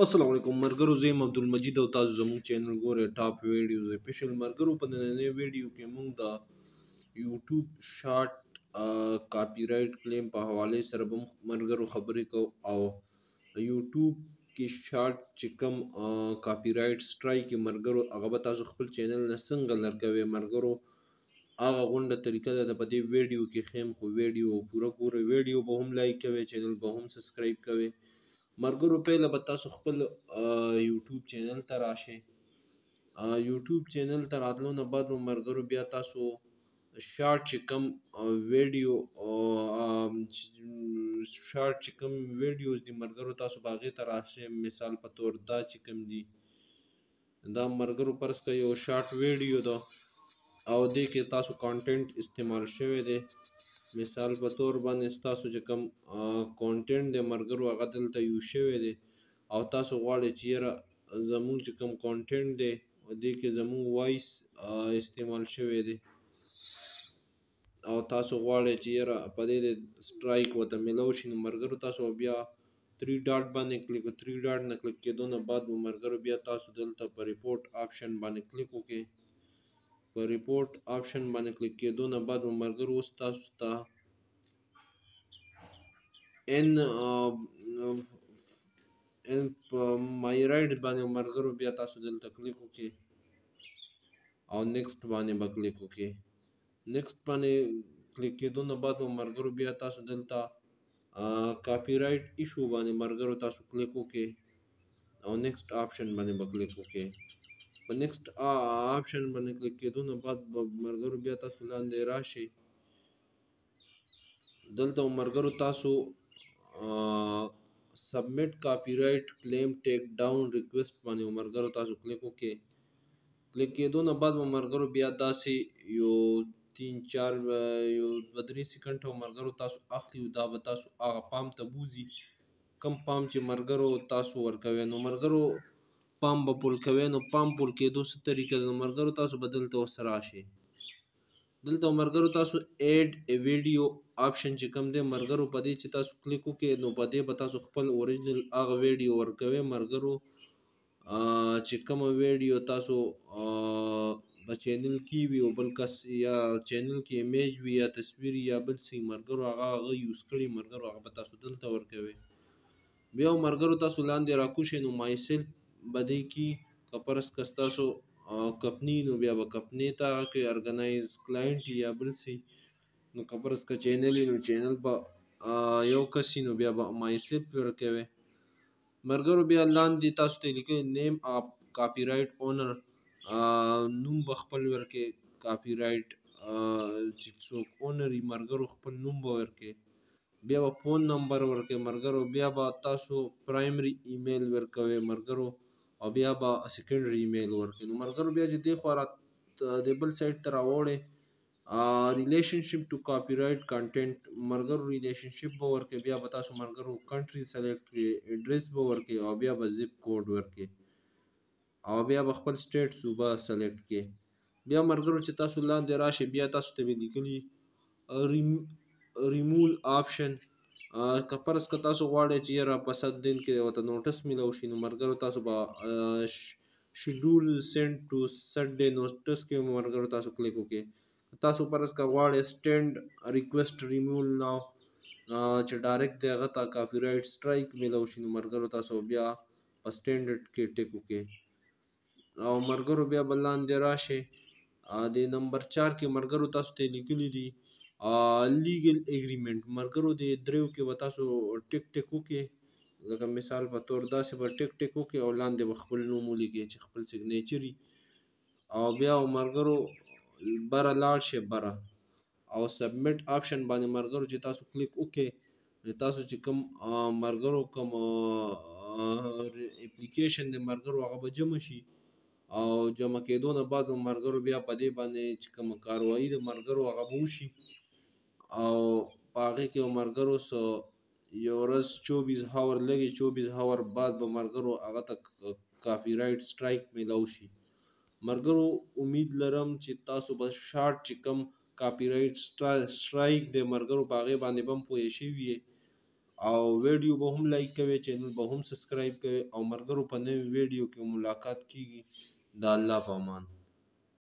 السلام علیکم مرګرو، زه یم عبدالمجید او تاسو زموږ چینل ګورئ ټاپ ویډیوز اسپیشل. مرګرو په نننۍ ویډیو کې موږ د یوټیوب شارټ کاپی رائټ کلیم په حواله سره به مرګرو خبرې کوو او یوټیوب کې شارټ چې کوم کاپی رائټ سټرایک مرګرو هغه به تاسو خپل چینل نه څنګه لرګوي مرګرو هغه غونډه طریقه ده په دې ویډیو کې خیم خو ویډیو پوره ګورئ، ویډیو به هم لایک کوئ، چینل به هم سبسکرایب کوئ. مرګرو پهله به تاسو خپل یوټیوب چینل ته راشئ. یوټیوب چینل ته راتلو نه بعد مرګرو بیا تاسو شارټ چې کوم ویډیوز دي مرګرو تاسو باغې ته راشئ. مثال په تور دا چې کوم دي دا مرګرو پرس که یو شارټ ویډیو ده او دې کې تاسو کانټینټ استعمال شوی دی. مثال په تور باندې تاسو چې کوم کانټینټ دی مرګرو هغه دلته یوز شوی دی او تاسو غواړئ چې یاره زموږ چې کوم کانټینټ دی دې کې زموږ وایس استعمال شوی دی او تاسو غواړئ چې یاره په دې سټرایک ورته میلاو شي نو مرګرو تاسو بیا 3 ډاټ باندې کلیک 3 ډاټ نه کلیک کېدو نه بعد مرګرو بیا تاسو دلته په ریپورټ آپشن باندې کلیک وکړئ. په ریپورټ آپشن باندې کلیک کېدو نه بعد مرګرو اوس تاسو ته ان مای رائټ باندې مرګرو بیا تاسو دلته کلیک وکړئ او نیکسټ باندې به کلیک وکړئ. نیکسټ باندې کلیک کېدو نه بعد مرګرو بیا تاسو دلته کاپی رائټ ایشو باندې مرګرو تاسو کلیک وکړئ او نیکسټ آپشن باندې به کلیک وکړئ. په نیکسټ آپشن باندې کلیک کېدو نه بعد مرګرو بیا تاسو لاندې راشئ. دلته مرګرو تاسو سبمټ کاپی رائټ کلیم ټیک ډاون ریکویسټ باندې مرګرو تاسو کلیک وکړئ. کلیک کېدو نه بعد مرګرو بیا داسې یو 3-4 یو 2-3 سیکنډ مرګرو تاسو اخلي دا به تاسو هغه پام ته بوزي کم پام چې مرګرو تاسو ورکوي نو مرګرو پام به پول کوي. نو پام پول کېدو څه طریقه ده مرګرو تاسو به دلته اوس راشئ. دلته مرګرو تاسو ایډ ا ویډیو آپشن چې کوم دی مرګرو په دې چې تاسو کلیک وکړئ نو په دې به تاسو خپل اوریجنل هغه ویډیو ورکوي مرګرو چې کومه ویډیو تاسو په چینل کې وي او بل کس یا چینل کې ایمیج وي یا تصویر یا بل څه مرګرو هغه یوز کړي مرګرو هغه به تاسو دلته ورکوي. بیا مرګرو تاسو لاندې راکوشئ نو مای سیلف به دې کې که فرض کړه ستاسو کمپنی نو بیا به کمپنی ته کې ارګنایز کلاینټ یا بل څه نو که فرض کړه چینل نو چینل به یو کس نو بیا به مای سیلف ورکوي. مرګرو بیا لاندې تاسو ته لیکي نیم اپ کاپی رائټ اونر نوم به خپل ورکړئ. کاپی رائټ چې څوک اونر یې مرګرو خپل نوم به ورکړئ. بیا به فون نمبر ورکړئ مرګرو. بیا به تاسو پرایمري ایمیل ورکوي مرګرو او بیا به سیکنډري ایمیل ورکړئ. نو مرګرو بیا چې دې خوا د بل سایډ ته راوړئ ریلیشنشپ ټو کاپی رائټ کانټینټ مرګرو ریلیشنشپ به ورکړئ. بیا به تاسو مرګرو کنټري سلیکټ کړئ، ایډریس به ورکړئ او بیا به زیپ کوډ ورکړئ او بیا به خپل سټیټ صوبه سلیکټ کړئ. بیا مرګرو چې تاسو لاندې راشئ بیا تاسو ته به لیکلي ریمول آپشن که فرض که تاسو غواړئ چې یاره په 7 دن کې ورته نوټس میلاو شي نو مرګرو تاسو به شیډول سینډ ټو سټډے نوټس کې مرګرو تاسو کلیک وکړئ. تاسو فرض که غواړئ سټینډ ریکویسټ ریمول ناو چې ډایرکټ دی هغه ته کاپی رائټ سټرایک میلاو شي نو مرګرو تاسو بیا په سټینډرډ کې ټیک وکړئ او مرګرو بیا به لاندې راشئ. د نمبر 4 کې مرګرو تاسو ته لیکلي دي لیګل اګریمنټ مرګرو د دریو کې به تاسو ټیک ټیک وکړئ. لکه مثال په تور داسې به ټیک ټیک وکړئ او لاندې به خپل نوم ولیکئ چې خپل سیګنیچر او بیا مرګرو بره لاړ شئ بره او سبمټ آپشن باندې مرګرو چې تاسو کلیک وکړئ تاسو چې کوم مرګرو کوم اپلیکیشن دی مرګرو هغه به جمع شي او جمع کېدو نه بعد مرګرو بیا په دې باندې چې کوم کاروایی د مرګرو هغه به وشي او په هغې کې مرګرو یو ورځ 24 هاور لګي 24 هاور بعد به مرګرو هغه ته کاپی رائټ سټرایک میلاو شي. مرګرو امید لرم چې تاسو به شارټ چې کوم کاپی رائټ سټرایک دی مرګرو په هغې باندې به هم پوه شوي او ویډیو به هم لایک کوئ، چینل به هم سبسکرایب کوئ او ملګرو په نوي ویډیو کې ملاقات کیږي. د الله په امان.